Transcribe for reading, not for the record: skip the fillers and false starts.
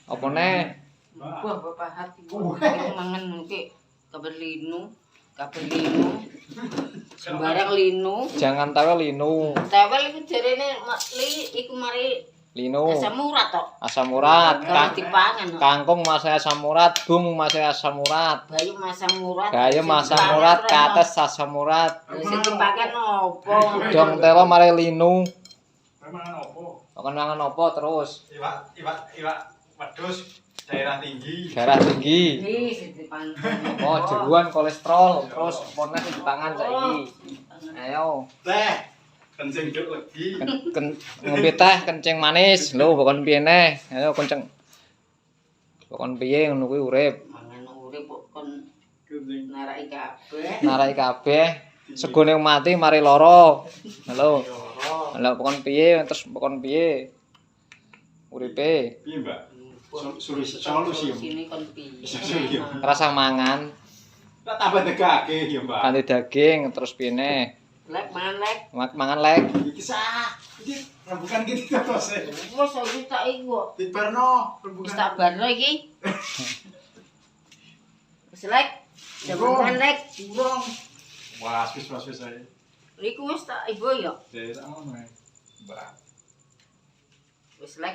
Apa neh? Wah, bapak hati. Mangan ki kabar linu. Sembarang linu. Jangan tewel linu. Tewel iku jarene iku mari Linu. asam urat tok. Asam urat. Kalau dipangan. Kangkung masih asam urat, bung masih asam urat. Bayam asam urat. Gayem asam urat, kates asam urat. Sing dipakan opo? Dong telo mari linu. Mangan opo? Mangan opo terus? Iwak wedhus daerah tinggi. Darah tinggi. Sing dipangan. Oh, jeruan kolesterol. Terus opo neh dipangan saiki? Ayo. Teh, kencing duk legi. Ngombe teh kencing manis. Lho, bukan piye neh. Ayo kenceng. Bukan piye ngono kuwi urip. Mangan urip kok kon Kencing. naraki kabeh. Narai kabeh. Segone mati mari lara. Halo. Lha bukan piye terus bukan piye? Uripe Piye, Mbak? Solusi. Sini kon piye? rasa mangan Tak tambah degake ya, Mbak. kanthi daging terus piye neh? Lek mangan lek. Mangan lek. Iki sah. Iki rembukan iki terus. Wes iki tak iku. Dibarno Wis rembukan. tak barno iki. Wis lek. Jangan lek. Burung. Wah, wis ae. Iku wis tak ibu ya. Daerah ngono. Mbak. Wis lek.